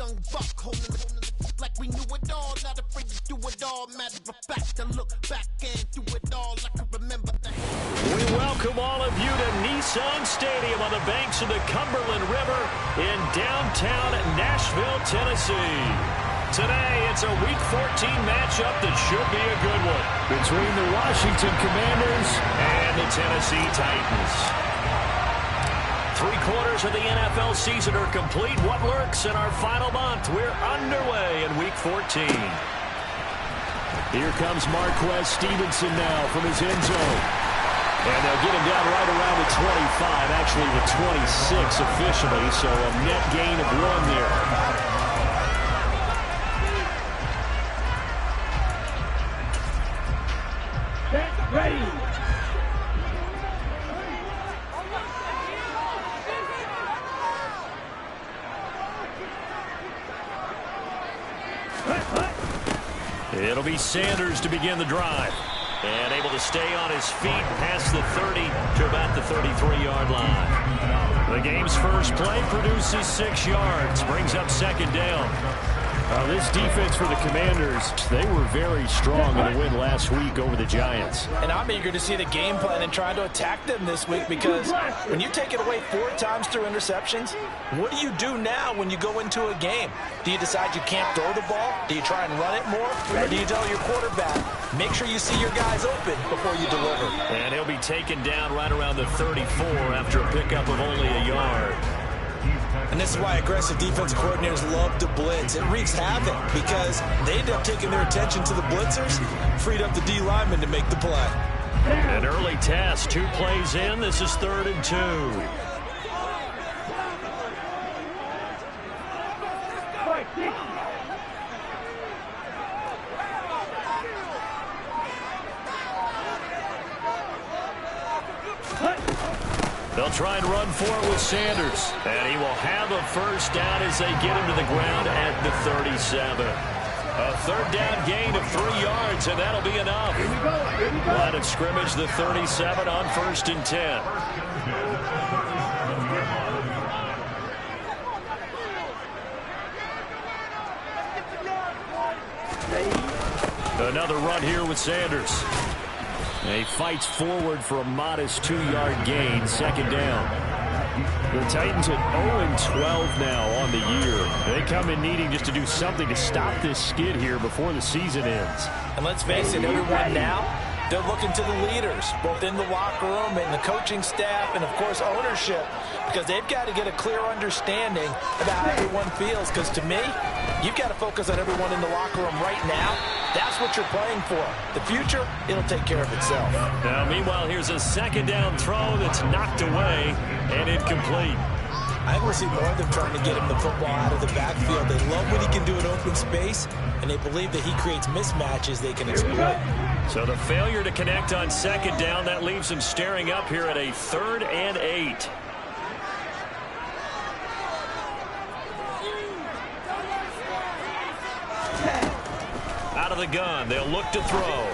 young buck holding it like we knew it all, not afraid to do it all. Matter of fact, I look back and do it all. I can remember the. We welcome all of you to Nissan Stadium on the banks of the Cumberland River in downtown Nashville, Tennessee. Today, it's a Week 14 matchup that should be a good one between the Washington Commanders and the Tennessee Titans. 3/4 of the NFL season are complete. What lurks in our final month? We're underway in Week 14. Here comes Marquez Stevenson now from his end zone. And they'll get him down right around the 25, actually the 26 officially, so a net gain of 1 there. Ready. It'll be Sanders to begin the drive. And able to stay on his feet past the 30 to about the 33-yard line. The game's first play produces 6 yards, brings up second down. This defense for the Commanders, they were very strong in the win last week over the Giants. And I'm eager to see the game plan and trying to attack them this week, because when you take it away 4 times through interceptions, what do you do now when you go into a game? Do you decide you can't throw the ball? Do you try and run it more? Or do you tell your quarterback, make sure you see your guys open before you deliver? And he'll be taken down right around the 34 after a pickup of only a yard. And this is why aggressive defensive coordinators love to blitz. It wreaks havoc because they end up taking their attention to the blitzers, freed up the D lineman to make the play. An early test, 2 plays in. This is 3rd and 2. They'll try and run for it with Sanders. And he will have a first down as they get him to the ground at the 37. A 3rd down gain of 3 yards, and that'll be enough. Line of scrimmage, the 37 on 1st and 10. Another run here with Sanders. And he fights forward for a modest 2-yard gain, second down. The Titans at 0-12 now on the year. They come in needing just to do something to stop this skid here before the season ends. And let's face it, everyone now, they're looking to the leaders, both in the locker room and the coaching staff and, of course, ownership, because they've got to get a clear understanding about how everyone feels. Because to me, you've got to focus on everyone in the locker room right now. That's what you're playing for. The future, it'll take care of itself. Now, meanwhile, here's a second down throw that's knocked away and incomplete. I think we'll see more of them trying to get him the football out of the backfield. They love what he can do in open space, and they believe that he creates mismatches they can exploit. So the failure to connect on second down, that leaves him staring up here at a 3rd and 8. Out of the gun, they'll look to throw.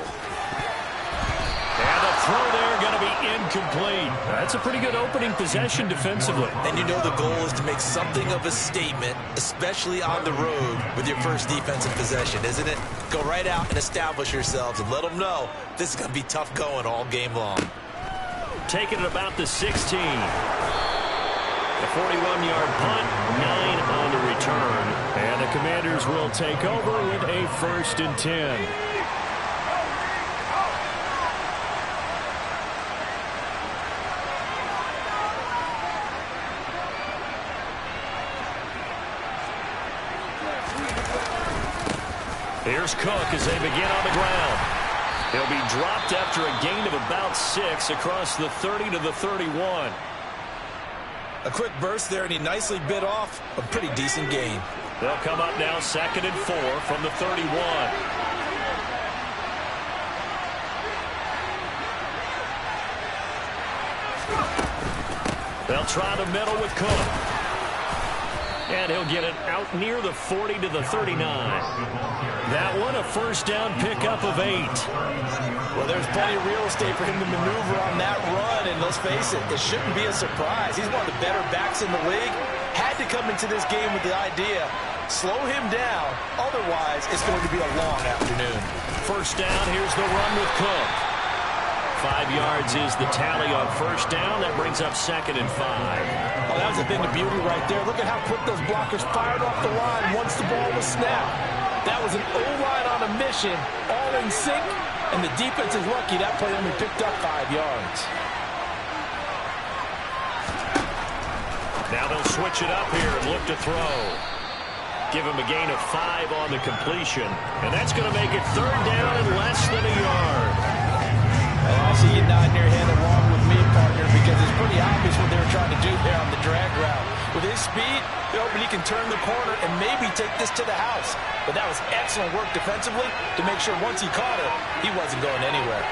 And the throw there going to be incomplete. That's a pretty good opening possession defensively. And you know the goal is to make something of a statement, especially on the road with your first defensive possession, isn't it? Go right out and establish yourselves and let them know this is going to be tough going all game long. Taking it about the 16. A 41-yard punt, 9 on the return. And the Commanders will take over with a 1st and 10. Here's Cook as they begin on the ground. He'll be dropped after a gain of about 6 across the 30 to the 31. A quick burst there, and he nicely bit off a pretty decent gain. They'll come up now 2nd and 4 from the 31. They'll try the middle with Cook. And he'll get it out near the 40 to the 39. That one a first down pickup of 8. Well, there's plenty of real estate for him to maneuver on that run, and let's face it, it shouldn't be a surprise. He's one of the better backs in the league. Had to come into this game with the idea Slow him down. Otherwise, it's going to be a long afternoon. First down, here's the run with Cook. 5 yards is the tally on first down. That brings up 2nd and 5. Oh, that was a thing of beauty right there. Look at how quick those blockers fired off the line once the ball was snapped. That was an O-line on a mission, all in sync, and the defense is lucky that play only picked up 5 yards. Now they'll switch it up here and look to throw. Give him a gain of 5 on the completion, and that's going to make it 3rd down and less than a yard. I see you nodding your head along with me, partner, because it's pretty obvious what they were trying to do there on the drag route. With his speed, they're hoping he can turn the corner and maybe take this to the house. But that was excellent work defensively to make sure once he caught her, he wasn't going anywhere.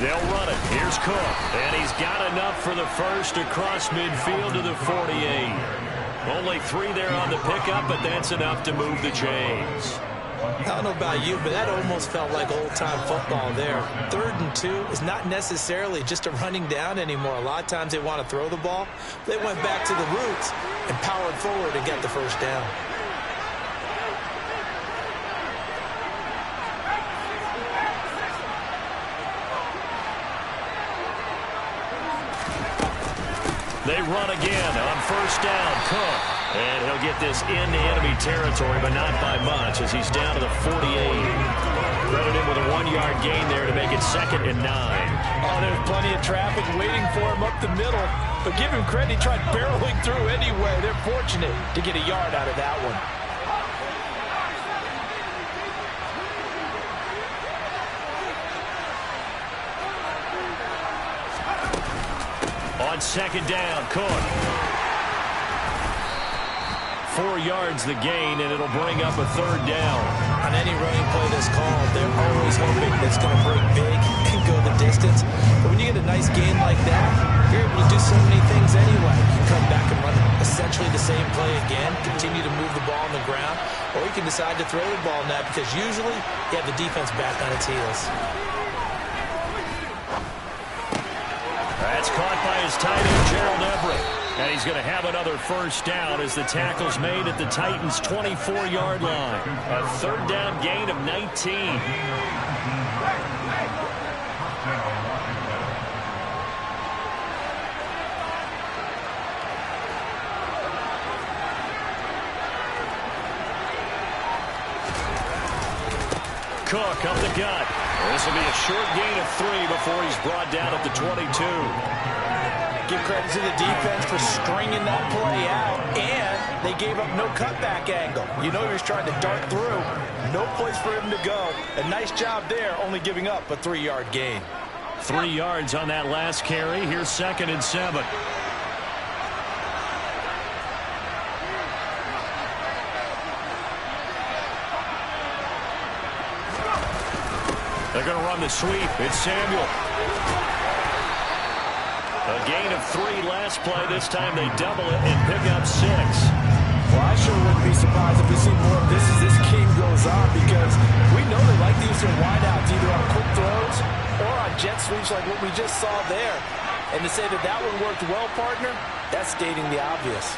They'll run it. Here's Cook, and he's got enough for the first across midfield to the 48. Only 3 there on the pickup, but that's enough to move the chains. I don't know about you, but that almost felt like old-time football there. 3rd and 2 is not necessarily just a running down anymore. A lot of times they want to throw the ball. They went back to the roots and powered forward and got the first down. They run again on first down. Cook. And he'll get this into enemy territory, but not by much as he's down to the 48. Credit him with a 1-yard gain there to make it 2nd and 9. Oh, there's plenty of traffic waiting for him up the middle. But give him credit, he tried barreling through anyway. They're fortunate to get a yard out of that one. On 2nd down, Cook. 4 yards the gain, and it'll bring up a 3rd down. On any running play that's called, they're always hoping it's going to break big and go the distance. But when you get a nice gain like that, you're able to do so many things anyway. You can come back and run essentially the same play again, continue to move the ball on the ground, or you can decide to throw the ball net because usually you have the defense back on its heels. That's caught by his tight end, Gerald Everett. And he's going to have another first down as the tackle's made at the Titans' 24-yard line. A 3rd down gain of 19. Cook up the gut. This will be a short gain of 3 before he's brought down at the 22. Give credit to the defense for stringing that play out, and they gave up no cutback angle. You know he was trying to dart through. No place for him to go. A nice job there, only giving up a 3-yard gain. 3 yards on that last carry. Here's 2nd and 7. They're going to run the sweep. It's Samuel. A gain of 3 last play. This time they double it and pick up 6. Well, I sure wouldn't be surprised if we see more of this as this game goes on because we know they like to use their wideouts either on quick throws or on jet sweeps like what we just saw there. And to say that that one worked well, partner, that's stating the obvious.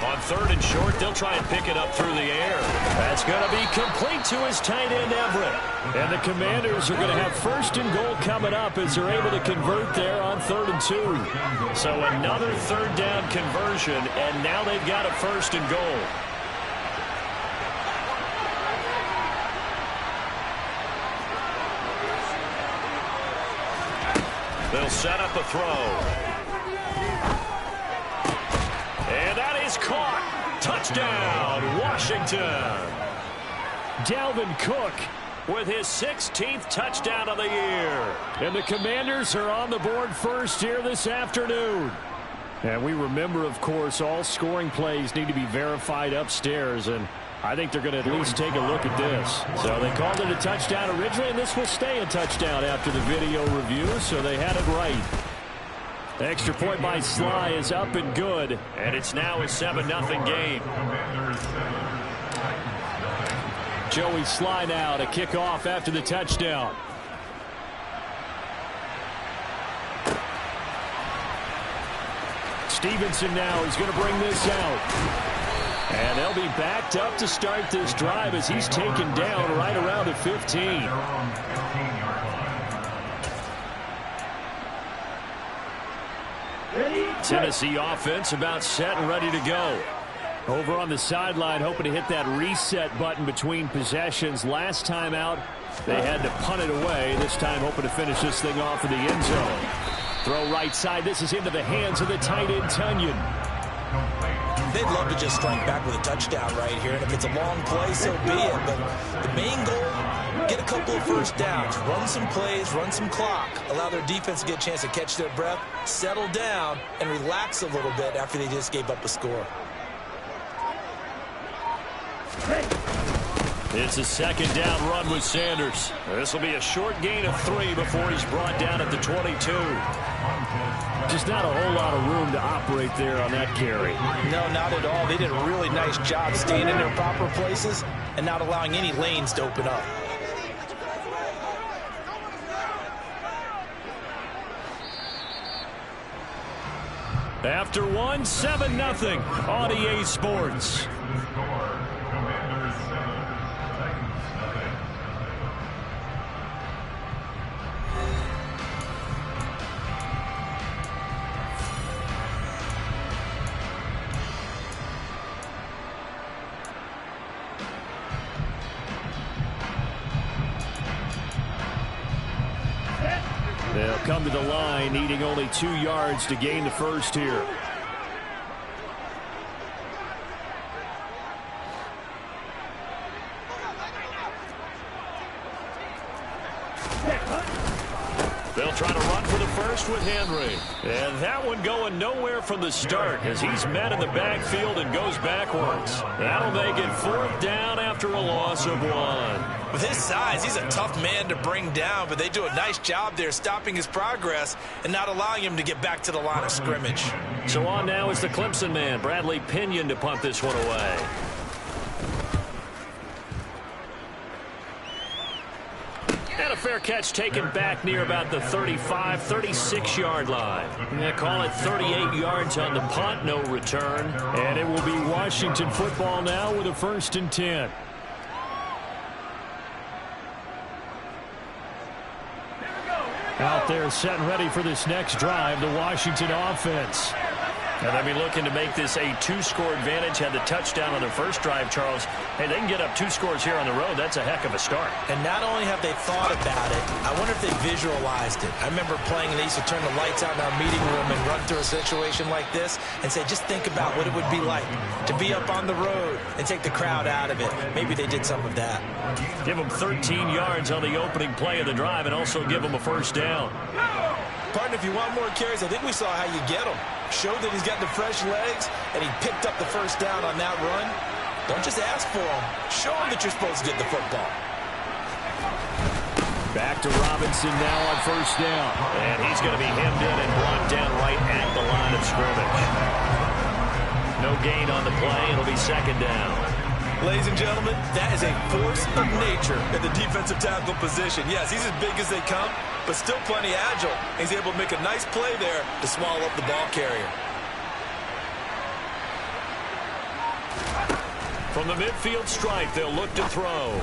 On 3rd and short, they'll try and pick it up through the air. That's going to be complete to his tight end, Everett. And the Commanders are going to have 1st and goal coming up as they're able to convert there on 3rd and 2. So another 3rd down conversion, and now they've got a 1st and goal. They'll set up a throw. And that is caught. Touchdown, Washington. Dalvin Cook with his 16th touchdown of the year. And the Commanders are on the board first here this afternoon. And we remember, of course, all scoring plays need to be verified upstairs. And I think they're going to at least take a look at this. So they called it a touchdown originally, and this will stay a touchdown after the video review. So they had it right. The extra point by Sly is up and good, and it's now a 7-0 game. Joey Sly now to kick off after the touchdown. Stevenson now is going to bring this out. And they'll be backed up to start this drive as he's taken down right around the 15. Tennessee offense about set and ready to go. Over on the sideline, hoping to hit that reset button between possessions. Last time out, they had to punt it away. This time, hoping to finish this thing off in the end zone. Throw right side. This is into the hands of the tight end, Tonyan. They'd love to just strike back with a touchdown right here. And if it's a long play, so be it. But the main goal, get a couple of first downs. Run some plays, run some clock. Allow their defense to get a chance to catch their breath, settle down, and relax a little bit after they just gave up a score. It's a second down run with Sanders. This will be a short gain of 3 before he's brought down at the 22. Just not a whole lot of room to operate there on that carry. No, not at all. They did a really nice job staying in their proper places and not allowing any lanes to open up. After one, 7-0 on EA Sports. They'll come to the line, needing only 2 yards to gain the first here. They'll try to run for the first with Henry. And that one going nowhere from the start as he's met in the backfield and goes backwards. That'll make it 4th down after a loss of 1. With his size, he's a tough man to bring down, but they do a nice job there stopping his progress and not allowing him to get back to the line of scrimmage. So on now is the Clemson man, Bradley Pinion, to punt this one away. And a fair catch taken back near about the 35, 36-yard line. They call it 38 yards on the punt, no return. And it will be Washington football now with a 1st and 10. Out there set and ready for this next drive, the Washington offense. And they'll be looking to make this a 2-score advantage. Had the touchdown on their first drive, Charles. Hey, they can get up 2 scores here on the road. That's a heck of a start. And not only have they thought about it, I wonder if they visualized it. I remember playing and they used to turn the lights out in our meeting room and run through a situation like this and say, just think about what it would be like to be up on the road and take the crowd out of it. Maybe they did some of that. Give them 13 yards on the opening play of the drive and also give them a 1st down. Partner, if you want more carries, I think we saw how you get them. Showed that he's got the fresh legs, and he picked up the 1st down on that run. Don't just ask for them. Show them that you're supposed to get the football. Back to Robinson now on 1st down. And he's going to be hemmed in and brought down right at the line of scrimmage. No gain on the play. It'll be 2nd down. Ladies and gentlemen, that is a force of nature in the defensive tackle position. Yes, he's as big as they come, but still plenty agile. He's able to make a nice play there to swallow up the ball carrier. From the midfield stripe, they'll look to throw.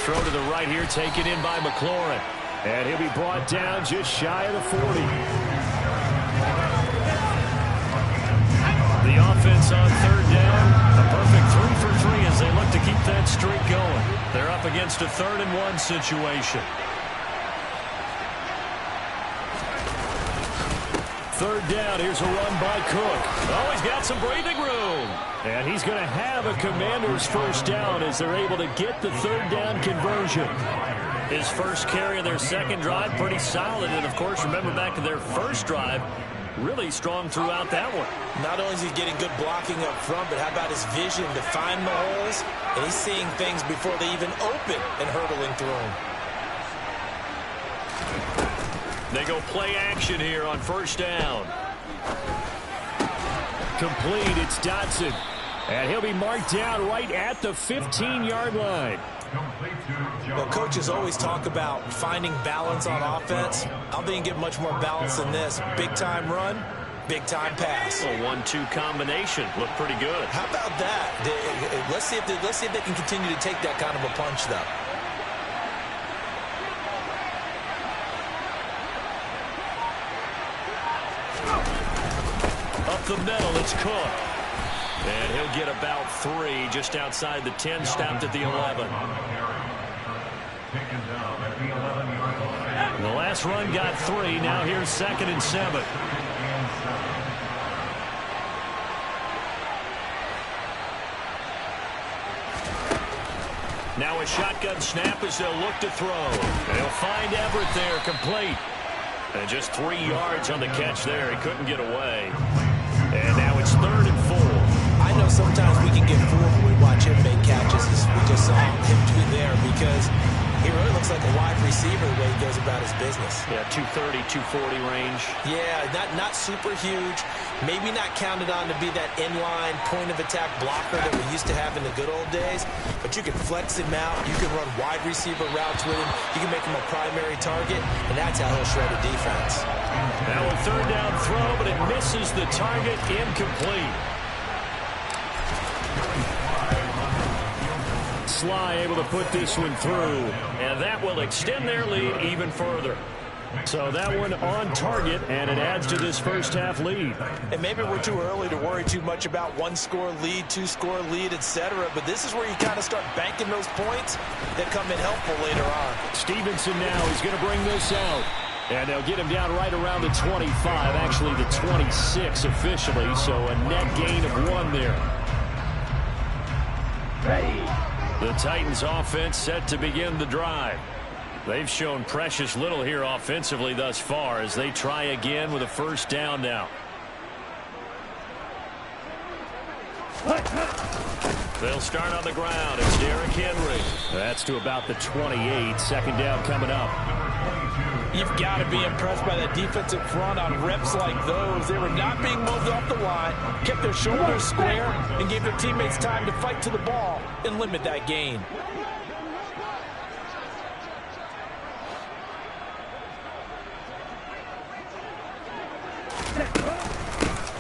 Throw to the right here, taken in by McLaurin. And he'll be brought down just shy of the 40. The offense on 3rd down. A perfect 3 for 3 as they look to keep that streak going. They're up against a 3rd and 1 situation. 3rd down. Here's a run by Cook. Oh, he's got some breathing room. And he's going to have a Commander's 1st down as they're able to get the 3rd down conversion. His first carry of their 2nd drive, pretty solid. And, of course, remember back to their 1st drive, really strong throughout that one. Not only is he getting good blocking up front, but how about his vision to find the holes? And he's seeing things before they even open and hurdling through them. They go play action here on 1st down. Complete, it's Dotson. And he'll be marked down right at the 15-yard line. Well, coaches always talk about finding balance on offense. I don't think you get much more balance than this. Big-time run, Big-time pass. A 1-2 combination. Looked pretty good. How about that? Let's see if they can continue to take that kind of a punch, though. Up the middle, it's Cook. And he'll get about 3 just outside the 10, stopped at the 11. The last run got 3. Now here's 2nd and 7. Now a shotgun snap as they'll look to throw. They'll find Everett there, complete. And just 3 yards on the catch there. He couldn't get away. And now it's 3rd and 4. I know sometimes we can get fooled when we watch him make catches, as we just saw him do there, because he really looks like a wide receiver the way he goes about his business. Yeah, 230, 240 range. Yeah, not super huge. Maybe not counted on to be that inline point-of-attack blocker that we used to have in the good old days. But you can flex him out. You can run wide receiver routes with him. You can make him a primary target, and that's how he'll shred a defense. Now a 3rd down throw, but it misses the target, incomplete. Sly able to put this one through, and that will extend their lead even further. So that one on target, and it adds to this first half lead. And maybe we're too early to worry too much about 1-score lead, 2-score lead, etc. But this is where you kind of start banking those points that come in helpful later on. Stevenson now is going to bring this out. And they'll get him down right around the 25, actually the 26 officially. So a net gain of 1 there. Ready. The Titans offense set to begin the drive. They've shown precious little here offensively thus far as they try again with a 1st down now. They'll start on the ground. It's Derrick Henry. That's to about the 28. 2nd down coming up. You've got to be impressed by that defensive front on reps like those. They were not being moved off the line, kept their shoulders square, and gave their teammates time to fight to the ball and limit that gain.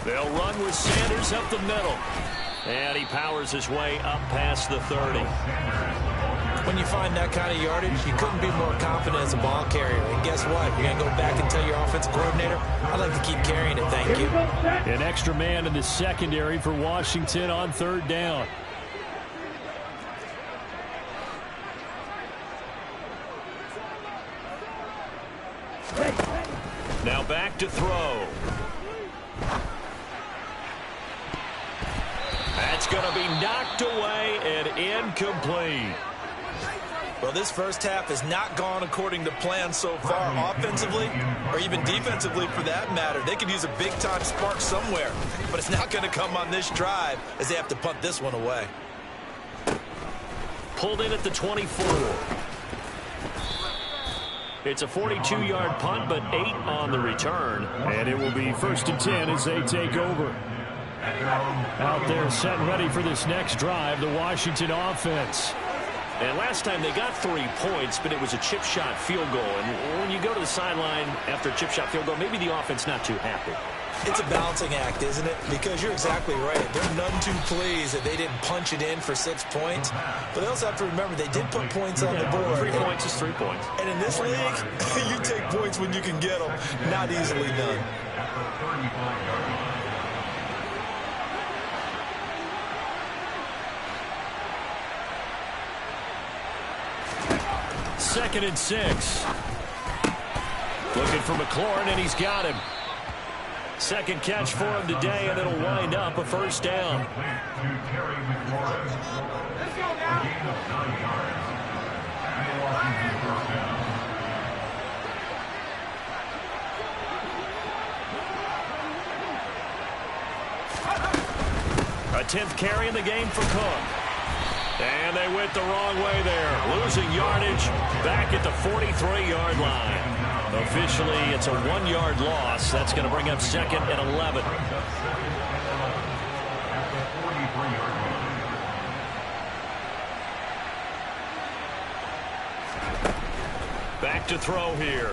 They'll run with Sanders up the middle. And he powers his way up past the 30. When you find that kind of yardage, you couldn't be more confident as a ball carrier. And guess what? You're going to go back and tell your offensive coordinator, I'd like to keep carrying it, thank you. An extra man in the secondary for Washington on 3rd down. Now back to throw. That's going to be knocked away and incomplete. Well, this first half has not gone according to plan so far, offensively or even defensively for that matter. They could use a big-time spark somewhere, but it's not going to come on this drive as they have to punt this one away. Pulled in at the 24. It's a 42-yard punt, but 8 on the return. And it will be 1st and 10 as they take over. Out there set and ready for this next drive, the Washington offense. And last time they got 3 points, but it was a chip shot field goal. And when you go to the sideline after a chip shot field goal, maybe the offense not too happy. It's a balancing act, isn't it? Because you're exactly right. They're none too pleased that they didn't punch it in for 6 points. But they also have to remember they did put points on the board. 3 points is 3 points. And in this league, you take points when you can get them. Not easily done. Second and 6. Looking for McLaurin, and he's got him. Second catch for him today, and it'll wind up a 1st down. A 10th carry in the game for Cook. And they went the wrong way there. Losing yardage back at the 43-yard line. Officially, it's a 1-yard loss. That's going to bring up 2nd and 11. Back to throw here.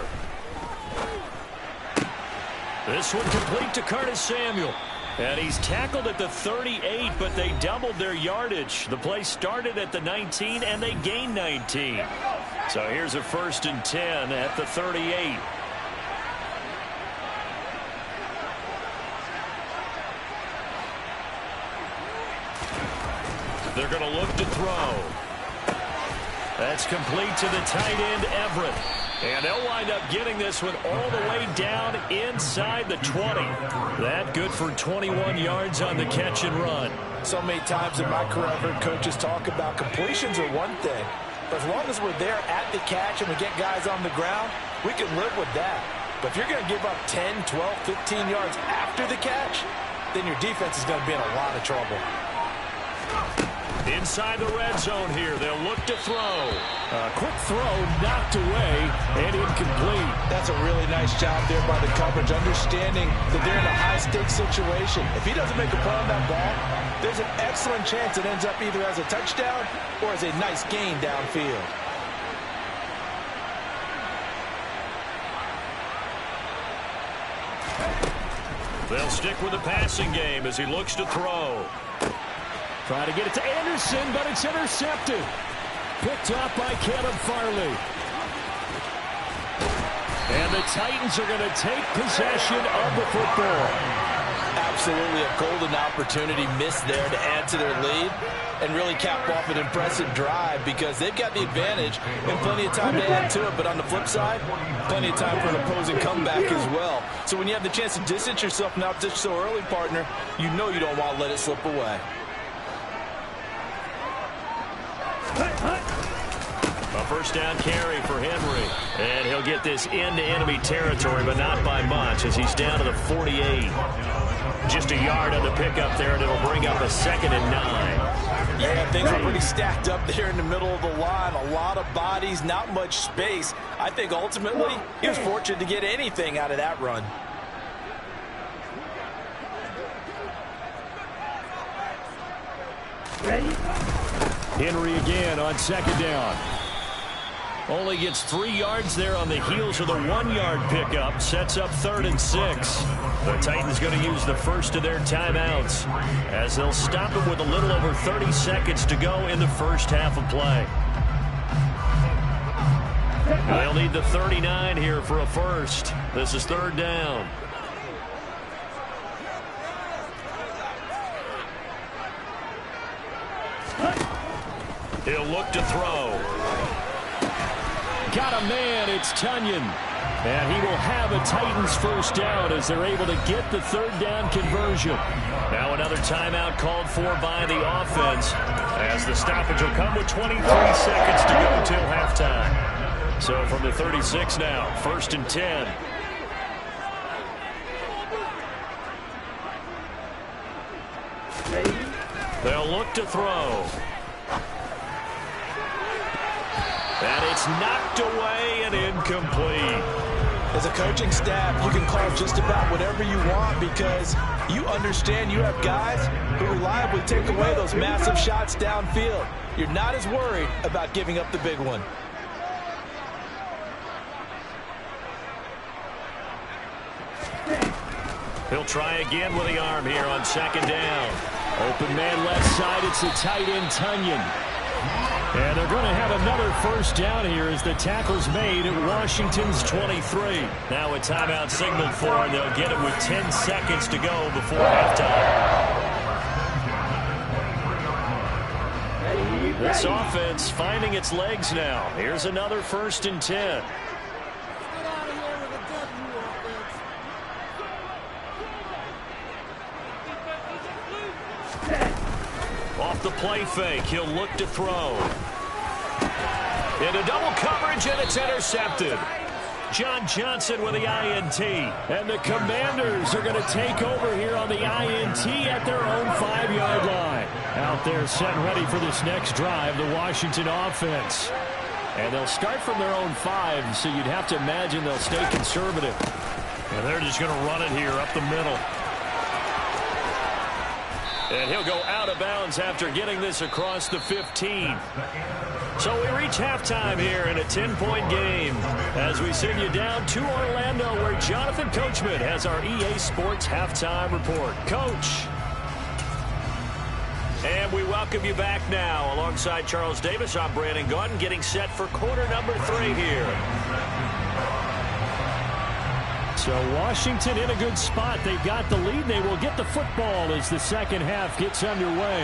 This one complete to Curtis Samuel. And he's tackled at the 38, but they doubled their yardage. The play started at the 19, and they gained 19. So here's a 1st and 10 at the 38. They're going to look to throw. That's complete to the tight end, Everett. And they'll wind up getting this one all the way down inside the 20. That good for 21 yards on the catch and run. So many times in my career I've heard coaches talk about completions are one thing. But as long as we're there at the catch and we get guys on the ground, we can live with that. But if you're going to give up 10, 12, 15 yards after the catch, then your defense is going to be in a lot of trouble. Inside the red zone here, they'll look to throw. A quick throw knocked away and incomplete. That's a really nice job there by the coverage, understanding that they're in a high-stakes situation. If he doesn't make a play on that ball, there's an excellent chance it ends up either as a touchdown or as a nice gain downfield. They'll stick with the passing game as he looks to throw. Trying to get it to Anderson, but it's intercepted. Picked up by Caleb Farley. And the Titans are going to take possession of the football. Absolutely a golden opportunity missed there to add to their lead and really cap off an impressive drive because they've got the advantage and plenty of time to add to it. But on the flip side, plenty of time for an opposing comeback as well. So when you have the chance to distance yourself now just so early, partner, you know you don't want to let it slip away. A first down carry for Henry. And he'll get this into enemy territory, but not by much as he's down to the 48. Just a yard on the pickup there, and it'll bring up a 2nd and 9. Yeah, things were pretty stacked up there in the middle of the line. A lot of bodies, not much space. I think ultimately he was fortunate to get anything out of that run. Henry again on 2nd down. Only gets 3 yards there on the heels of the 1-yard pickup. Sets up 3rd and 6. The Titans going to use the first of their timeouts as they'll stop him with a little over 30 seconds to go in the first half of play. They'll need the 39 here for a first. This is 3rd down. He'll look to throw. Got a man, it's Tunyon. And he will have a Titans first down as they're able to get the 3rd down conversion. Now another timeout called for by the offense as the stoppage will come with 23 seconds to go until halftime. So from the 36 now, 1st and 10. They'll look to throw. And it's knocked away and incomplete. As a coaching staff, you can call just about whatever you want because you understand you have guys who reliably take away those massive shots downfield. You're not as worried about giving up the big one. He'll try again with the arm here on 2nd down. Open man left side, it's the tight end Tunyon. And they're going to have another first down here as the tackle's made at Washington's 23. Now a timeout signaled for, and they'll get it with 10 seconds to go before halftime. This offense finding its legs now. Here's another 1st and 10. Off the play fake, he'll look to throw. Into double coverage, and it's intercepted. John Johnson with the INT. And the Commanders are going to take over here on the INT at their own 5-yard line. Out there set ready for this next drive, the Washington offense. And they'll start from their own 5, so you'd have to imagine they'll stay conservative. And they're just going to run it here up the middle. And he'll go out of bounds after getting this across the 15. So we reach halftime here in a 10-point game as we send you down to Orlando, where Jonathan Coachman has our EA Sports halftime report. Coach. And we welcome you back now. Alongside Charles Davis, I'm Brandon Gaudin, getting set for quarter number 3 here. So Washington in a good spot. They've got the lead. They will get the football as the second half gets underway.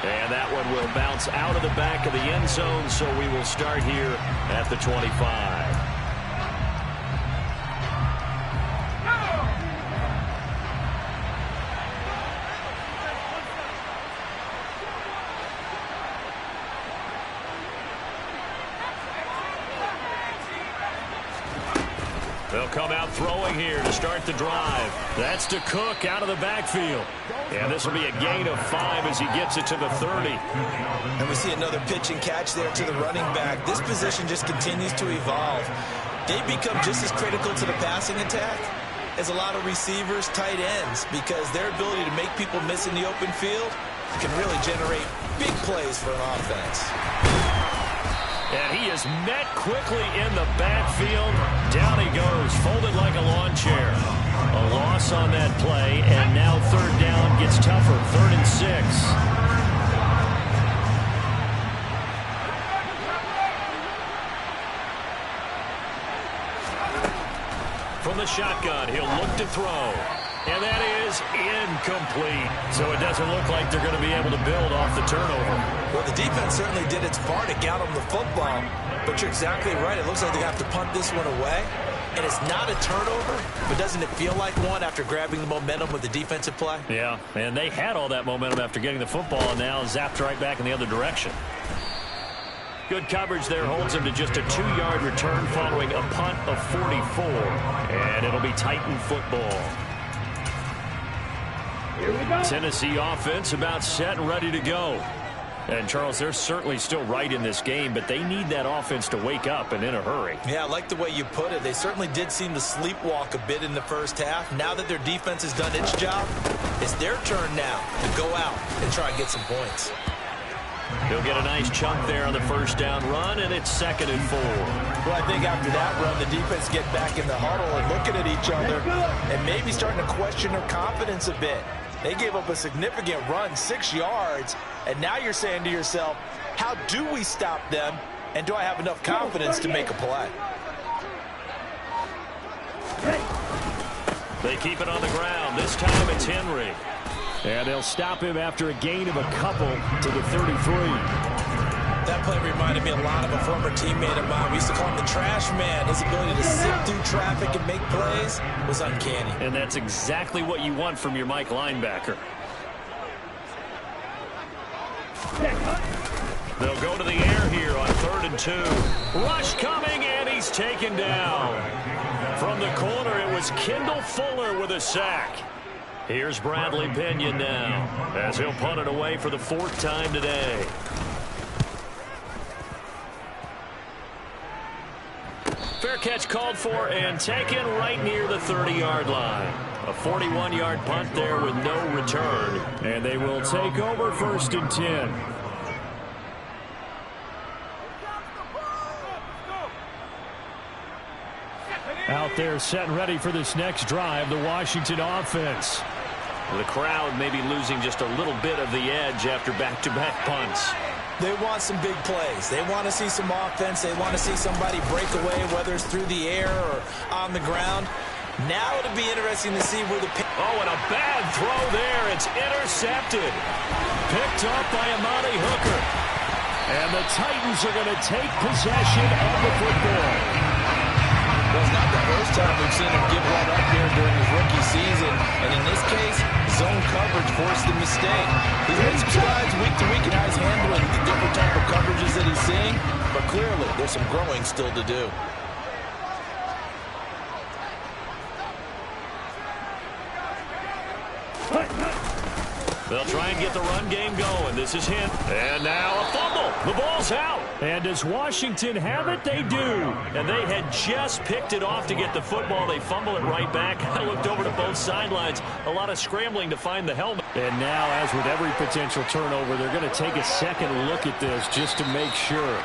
And that one will bounce out of the back of the end zone, so we will start here at the 25. They'll come out throwing here to start the drive. That's to Cook out of the backfield. And this will be a gain of 5 as he gets it to the 30. And we see another pitch and catch there to the running back. This position just continues to evolve. They become just as critical to the passing attack as a lot of receivers, tight ends, because their ability to make people miss in the open field can really generate big plays for an offense. And he is met quickly in the backfield. Down he goes, folded like a lawn chair. A loss on that play, and now third down gets tougher. 3rd and 6. From the shotgun, he'll look to throw. And that is incomplete. So it doesn't look like they're going to be able to build off the turnover. Well, the defense certainly did its part to get them the football. But you're exactly right. It looks like they have to punt this one away. And it's not a turnover, but doesn't it feel like one after grabbing the momentum with the defensive play? Yeah, and they had all that momentum after getting the football, and now zapped right back in the other direction. Good coverage there holds him to just a 2-yard return following a punt of 44. And it'll be Titan football. Tennessee offense about set and ready to go. And, Charles, they're certainly still right in this game, but they need that offense to wake up and in a hurry. Yeah, I like the way you put it. They certainly did seem to sleepwalk a bit in the first half. Now that their defense has done its job, it's their turn now to go out and try and get some points. He'll get a nice chunk there on the first down run, and it's 2nd and 4. Well, I think after that run, the defense get back in the huddle and looking at each other and maybe starting to question their confidence a bit. They gave up a significant run, 6 yards, and now you're saying to yourself, how do we stop them, and do I have enough confidence to make a play? They keep it on the ground. This time it's Henry. And they'll stop him after a gain of a couple to the 33. That play reminded me a lot of a former teammate of mine. We used to call him the trash man. His ability to sift through traffic and make plays was uncanny. And that's exactly what you want from your Mike linebacker. They'll go to the air here on 3rd and 2. Rush coming, and he's taken down. From the corner, it was Kendall Fuller with a sack. Here's Bradley Pinion now, as he'll punt it away for the 4th time today. Fair catch called for and taken right near the 30-yard line. A 41-yard punt there with no return. And they will take over 1st and 10. Out there set and ready for this next drive, the Washington offense. The crowd may be losing just a little bit of the edge after back-to-back punts. They want some big plays. They want to see some offense. They want to see somebody break away, whether it's through the air or on the ground. Now it'll be interesting to see where the... Oh, and a bad throw there. It's intercepted. Picked up by Amani Hooker. And the Titans are going to take possession of the football. Well, it's not the first time we've seen him give one up here during his rookie season. And in this case, zone coverage forced the mistake. He's made some strides week to week in how he's handling the different type of coverages that he's seeing. But clearly, there's some growing still to do. They'll try and get the run game going. This is him. And now a fumble. The ball's out. And does Washington have it? They do. And they had just picked it off to get the football. They fumble it right back. I looked over to both sidelines. A lot of scrambling to find the helmet. And now, as with every potential turnover, they're going to take a second look at this just to make sure.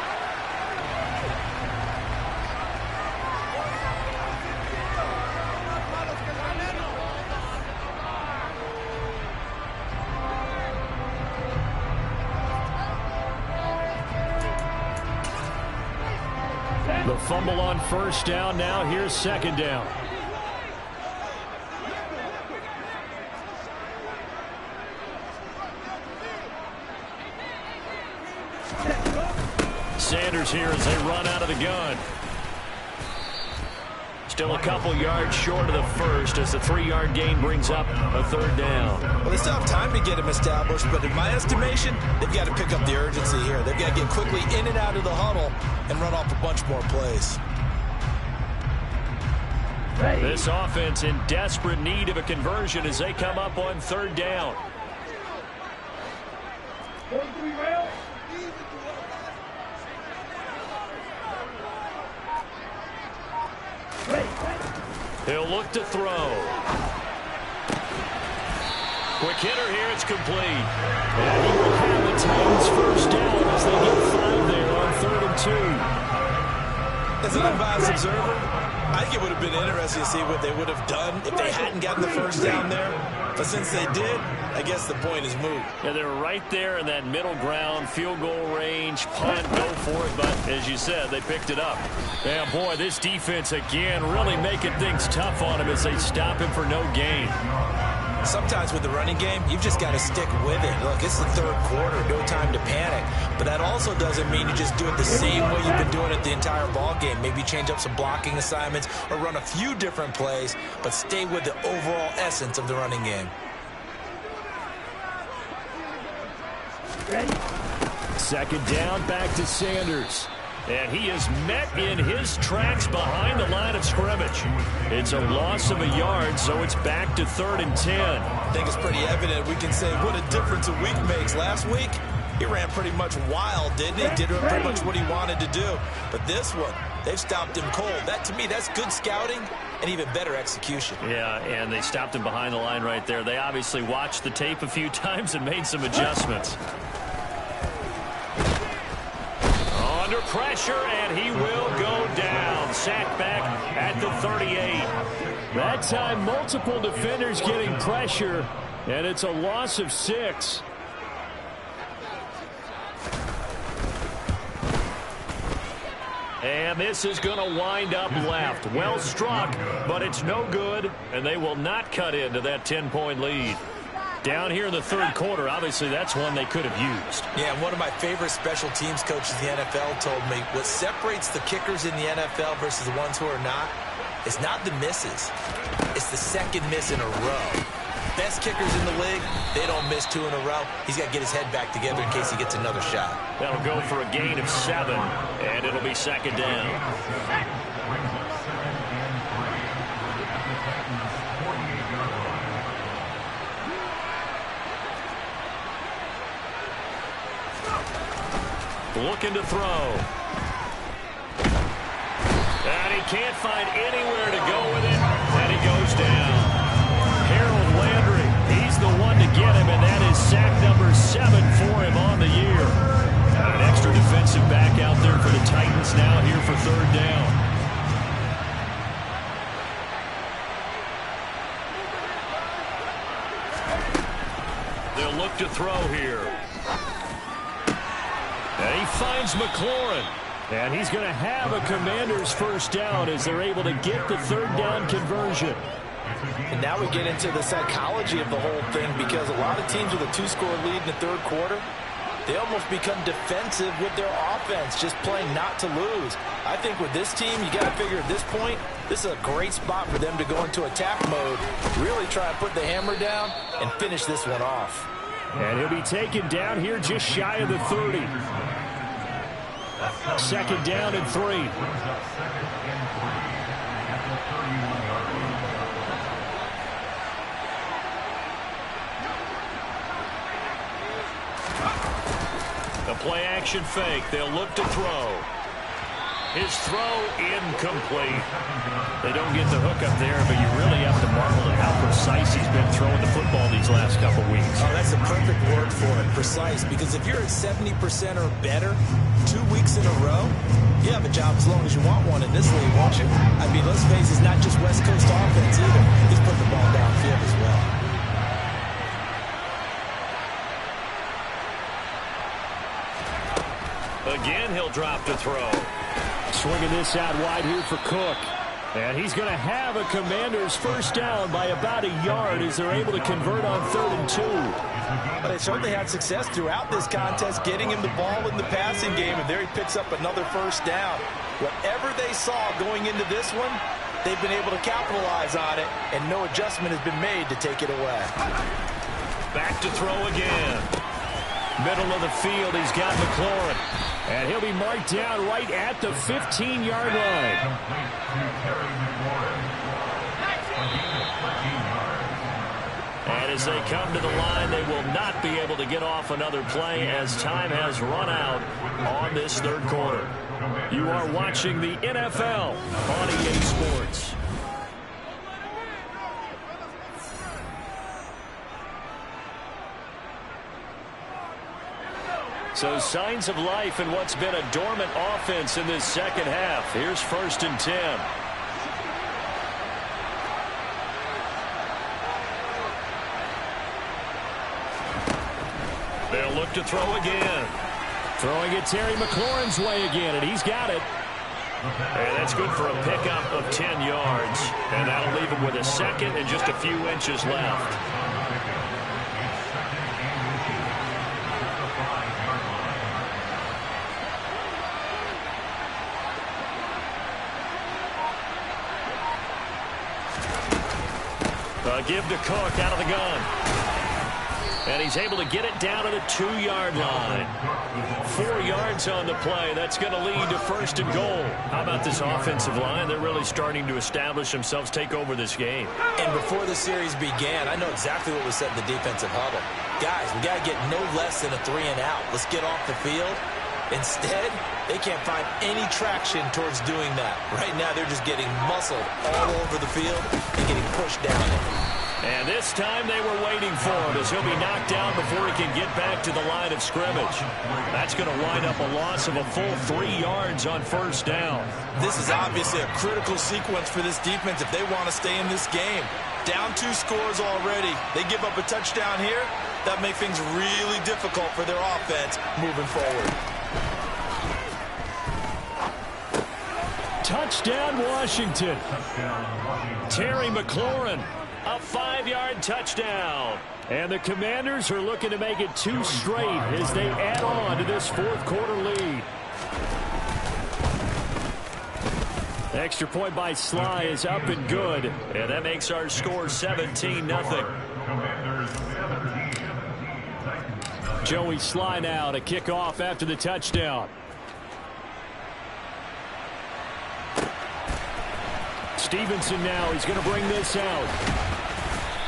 The fumble on first down. Now here's second down. Sanders here as they run out of the gun. Still a couple yards short of the first as the 3-yard gain brings up a third down. Well, they still have time to get him established, but in my estimation, they've got to pick up the urgency here. They've got to get quickly in and out of the huddle and run off a bunch more plays. This offense in desperate need of a conversion as they come up on third down. He'll look to throw. Quick hitter here, it's complete. And he will have the Titans first down as they get 5 there on 3rd and 2. As an unbiased observer, I think it would have been interesting to see what they would have done if they hadn't gotten the first down there. But since they did, I guess the point is moot. Yeah, they're right there in that middle ground, field goal range, punt, go for it. But as you said, they picked it up. Yeah, boy, this defense again really making things tough on him as they stop him for no gain. Sometimes with the running game, you've just got to stick with it. Look, it's the 3rd quarter, no time to panic. But that also doesn't mean you just do it the same way you've been doing it the entire ball game. Maybe change up some blocking assignments or run a few different plays, but stay with the overall essence of the running game. Second down, back to Sanders. And he is met in his tracks behind the line of scrimmage. It's a loss of a yard, so it's back to 3rd and 10. I think it's pretty evident we can say what a difference a week makes. Last week, he ran pretty much wild, didn't he? Did pretty much what he wanted to do. But this one, they've stopped him cold. That, to me, that's good scouting and even better execution. Yeah, and they stopped him behind the line right there. They obviously watched the tape a few times and made some adjustments. Under pressure, and he will go down. Sacked back at the 38. That time, multiple defenders getting pressure, and it's a loss of 6. And this is going to wind up left. Well struck, but it's no good, and they will not cut into that 10-point lead. Down here in the 3rd quarter, obviously that's one they could have used. Yeah, and one of my favorite special teams coaches in the NFL told me what separates the kickers in the NFL versus the ones who are not is not the misses. It's the second miss in a row. Best kickers in the league, they don't miss 2 in a row. He's got to get his head back together in case he gets another shot. That'll go for a gain of 7, and it'll be second down. Looking to throw. And he can't find anywhere to go with it, and he goes down. Harold Landry, he's the one to get him, and that is sack number 7 for him on the year. An extra defensive back out there for the Titans now here for 3rd down. They'll look to throw here. And he finds McLaurin. And he's going to have a Commanders first down as they're able to get the 3rd down conversion. And now we get into the psychology of the whole thing, because a lot of teams with a 2-score lead in the 3rd quarter, they almost become defensive with their offense, just playing not to lose. I think with this team, you got to figure at this point, this is a great spot for them to go into attack mode, really try to put the hammer down and finish this one off. And he'll be taken down here just shy of the 30. Second down and 3. play action fake. They'll look to throw. His throw incomplete. They don't get the hook up there, but you really have to marvel at how precise he's been throwing the football these last couple weeks. Oh, that's a perfect word for it, precise, because if you're at 70% or better 2 weeks in a row, you have a job as long as you want one in this league, won't you? I mean, let's face it, it's not just West Coast offense either. He's putting the ball downfield as well. Again, he'll drop to throw. Swinging this out wide here for Cook. And he's going to have a Commanders first down by about a yard as they're able to convert on 3rd and 2. Well, they certainly had success throughout this contest, getting him the ball in the passing game, and there he picks up another first down. Whatever they saw going into this one, they've been able to capitalize on it, and no adjustment has been made to take it away. Back to throw again. Middle of the field, he's got McLaurin. And he'll be marked down right at the 15-yard line. And as they come to the line, they will not be able to get off another play as time has run out on this third quarter. You are watching the NFL on EA Sports. So signs of life in what's been a dormant offense in this second half. Here's 1st and 10. They'll look to throw again. Throwing it Terry McLaurin's way again, and he's got it. And that's good for a pickup of 10 yards. And that'll leave him with a second and just a few inches left. Give to Cook out of the gun. And he's able to get it down to the 2-yard line. 4 yards on the play. That's going to lead to 1st and goal. How about this offensive line? They're really starting to establish themselves, take over this game. And before the series began, I know exactly what was said in the defensive huddle. Guys, we got to get no less than a 3-and-out. Let's get off the field. Instead, they can't find any traction towards doing that. Right now, they're just getting muscled all over the field and getting pushed down it. And this time they were waiting for him as he'll be knocked down before he can get back to the line of scrimmage. That's going to wind up a loss of a full 3 yards on 1st down. This is obviously a critical sequence for this defense if they want to stay in this game. Down 2 scores already. They give up a touchdown here. That makes things really difficult for their offense moving forward. Touchdown, Washington. Terry McLaurin. A 5-yard touchdown. And the Commanders are looking to make it 2 straight as they add on to this 4th quarter lead. Extra point by Sly is up and good. And that makes our score 17-0. Joey Sly now to kick off after the touchdown. Stevenson now, he's going to bring this out.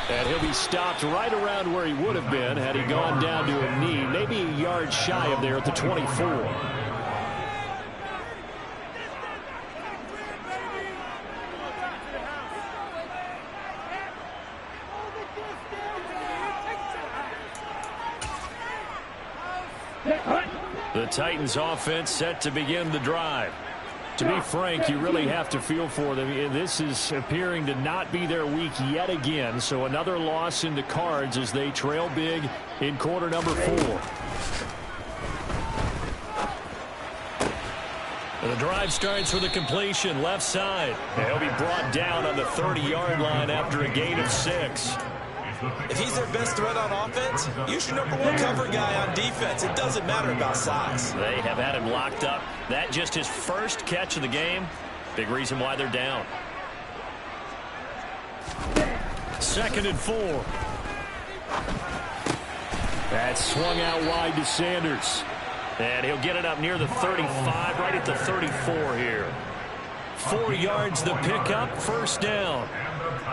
And he'll be stopped right around where he would have been had he gone down to a knee, maybe a yard shy of there at the 24. The Titans offense set to begin the drive. To be frank, you really have to feel for them. This is appearing to not be their week yet again. So another loss in the cards as they trail big in quarter number 4. The drive starts with a completion left side. And he'll be brought down on the 30-yard line after a gain of 6. If he's their best threat on offense, use your #1 cover guy on defense. It doesn't matter about size. They have had him locked up. That just his first catch of the game. Big reason why they're down. 2nd and 4. That's swung out wide to Sanders. And he'll get it up near the 35, right at the 34 here. 4 yards the pickup, 1st down.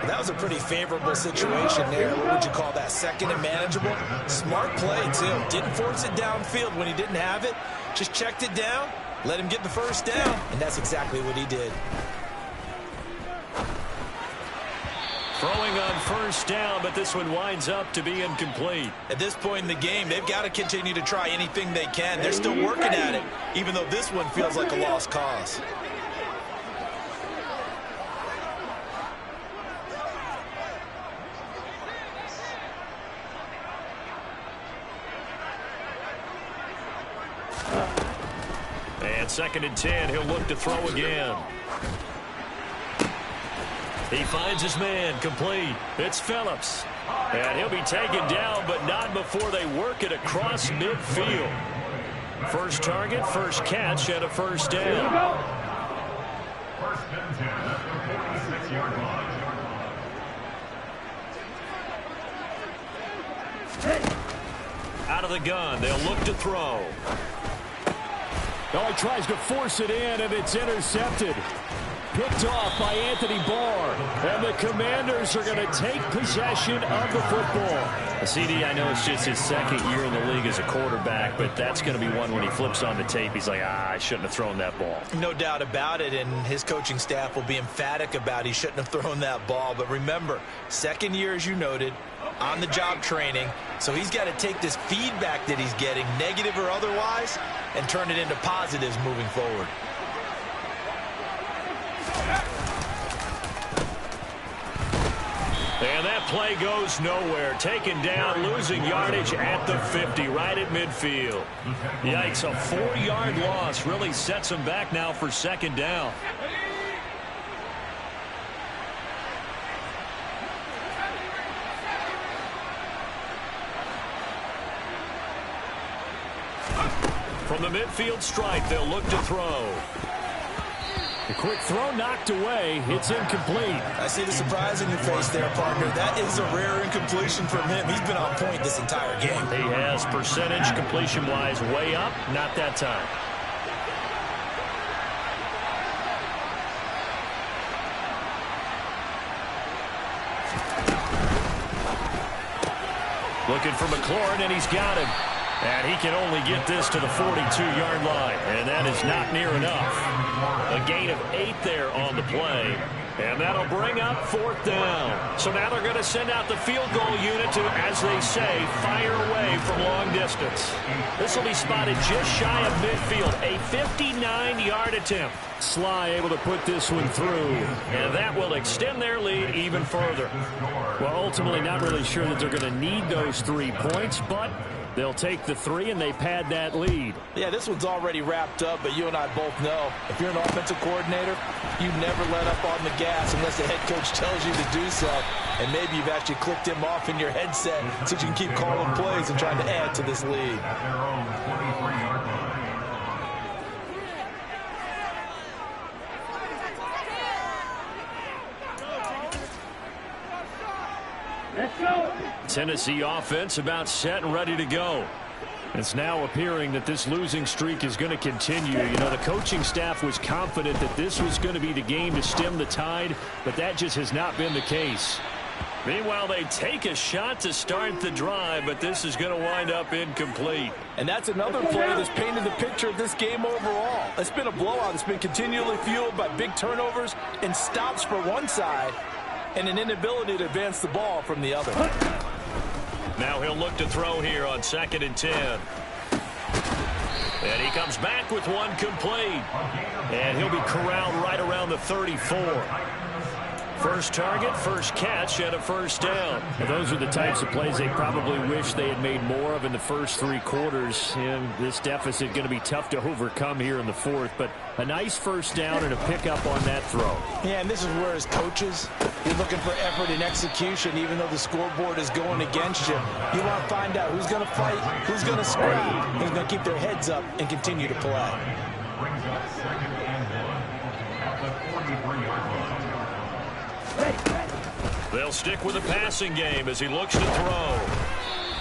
That was a pretty favorable situation there. What would you call that? Second and manageable? Smart play, too. Didn't force it downfield when he didn't have it. Just checked it down, let him get the first down, and that's exactly what he did. Throwing on first down, but this one winds up to be incomplete. At this point in the game, they've got to continue to try anything they can. They're still working at it, even though this one feels like a lost cause. And 2nd and 10, he'll look to throw again. He finds his man, complete. It's Phillips. And he'll be taken down, but not before they work it across midfield. First target, first catch, and a first down. First and 10 at the 46-yard line. Out of the gun, they'll look to throw. Oh, he tries to force it in, and it's intercepted. Picked off by Anthony Barr. And the Commanders are going to take possession of the football. CD, I know it's just his second year in the league as a quarterback, but that's going to be one when he flips on the tape. He's like, I shouldn't have thrown that ball. No doubt about it, and his coaching staff will be emphatic about he shouldn't have thrown that ball. But remember, second year, as you noted, on-the-job training. So he's got to take this feedback that he's getting, negative or otherwise, and turn it into positives moving forward. And that play goes nowhere. Taken down, losing yardage at the 50, right at midfield. Yikes, a 4-yard loss really sets him back now for 2nd down. From the midfield stripe, they'll look to throw. A quick throw knocked away. It's incomplete. I see the surprise in your face there, partner. That is a rare incompletion from him. He's been on point this entire game. He has percentage completion-wise way up. Not that time. Looking for McLaurin, and he's got him. And he can only get this to the 42-yard line, and that is not near enough. A gain of 8 there on the play, and that'll bring up 4th down. So now they're going to send out the field goal unit to, as they say, fire away from long distance. This will be spotted just shy of midfield, a 59-yard attempt. Sly able to put this one through, and that will extend their lead even further. Well, ultimately not really sure that they're going to need those 3 points, but they'll take the 3 and they pad that lead. Yeah, this one's already wrapped up, but you and I both know if you're an offensive coordinator, you never let up on the gas unless the head coach tells you to do so. And maybe you've actually clicked him off in your headset so you can keep calling plays and trying to add to this lead. At their own 43-yard line. Let's go. Tennessee offense about set and ready to go. It's now appearing that this losing streak is going to continue. You know, the coaching staff was confident that this was going to be the game to stem the tide, but that just has not been the case. Meanwhile, they take a shot to start the drive, but this is going to wind up incomplete. And that's another play that's painted the picture of this game overall. It's been a blowout. It's been continually fueled by big turnovers and stops for one side and an inability to advance the ball from the other. Now he'll look to throw here on 2nd and 10. And he comes back with one complete. And he'll be corralled right around the 34. First target, first catch, and a first down. And those are the types of plays they probably wish they had made more of in the first 3 quarters. And this deficit going to be tough to overcome here in the 4th. But a nice first down and a pickup on that throw. Yeah, and this is where as coaches, you're looking for effort and execution, even though the scoreboard is going against you. You want to find out who's going to fight, who's going to scrap, who's going to keep their heads up and continue to play. Brings up 2nd and 1 at the 43-yard line. They'll stick with the passing game as he looks to throw.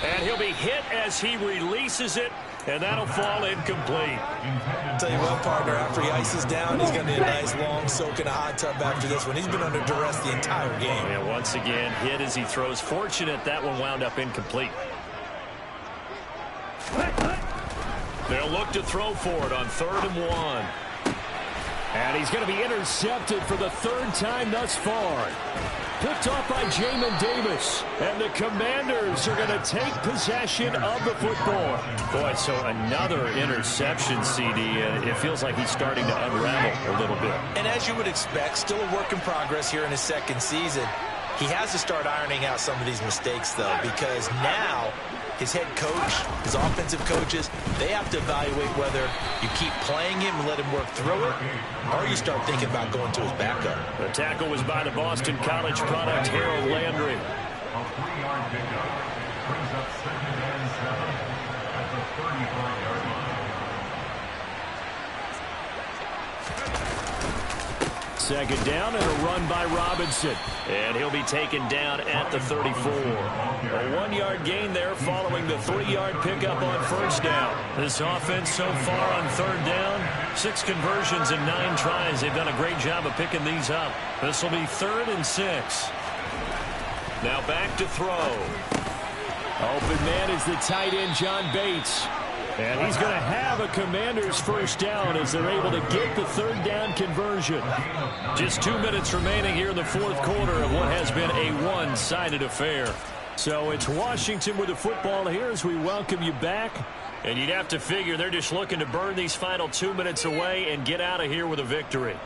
And he'll be hit as he releases it. And that'll fall incomplete. I'll tell you what, partner, after he ices down, he's going to need a nice long soak in a hot tub after this one. He's been under duress the entire game. And once again, hit as he throws. Fortunate that one wound up incomplete. They'll look to throw for it on 3rd and 1. And he's going to be intercepted for the 3rd time thus far. Picked off by Jamin Davis. And the Commanders are going to take possession of the football. Boy, so another interception, CD. And it feels like he's starting to unravel a little bit. And as you would expect, still a work in progress here in his 2nd season. He has to start ironing out some of these mistakes, though, because now his head coach, his offensive coaches, they have to evaluate whether you keep playing him and let him work through it, or you start thinking about going to his backup. The tackle was by the Boston College product, Harold Landry. A 3-yard pickup brings up 2nd and 7 at the 35-yard line. Second down and a run by Robinson. And he'll be taken down at the 34. A 1-yard gain there following the 3-yard pickup on 1st down. This offense so far on 3rd down, 6 conversions and 9 tries. They've done a great job of picking these up. This will be 3rd and 6. Now back to throw. Open man is the tight end, John Bates. And he's going to have a Commanders 1st down as they're able to get the 3rd down conversion. Just 2 minutes remaining here in the 4th quarter of what has been a one-sided affair. So it's Washington with the football here as we welcome you back. And you'd have to figure they're just looking to burn these final 2 minutes away and get out of here with a victory.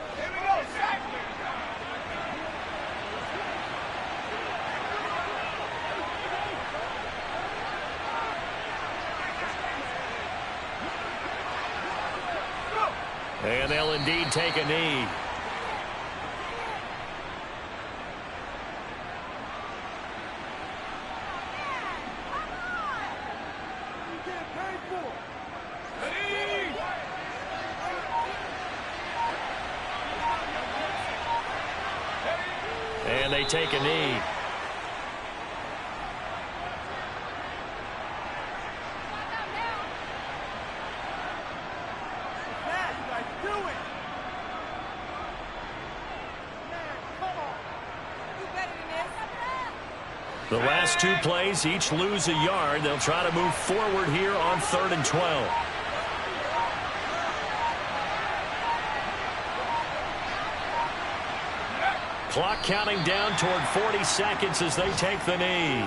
And they'll indeed take a knee. And they take a knee. The last 2 plays each lose a yard. They'll try to move forward here on 3rd and 12. Clock counting down toward 40 seconds as they take the knee.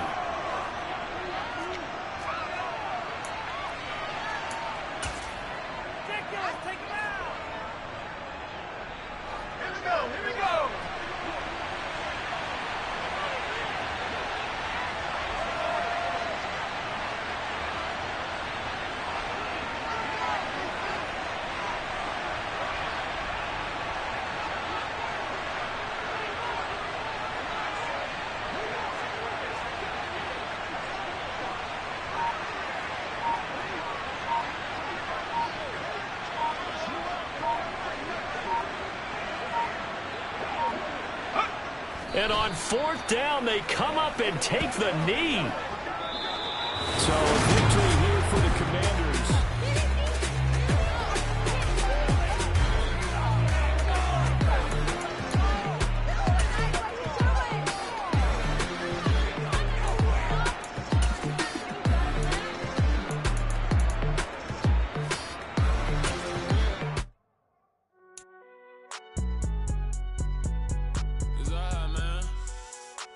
And on 4th down, they come up and take the knee. So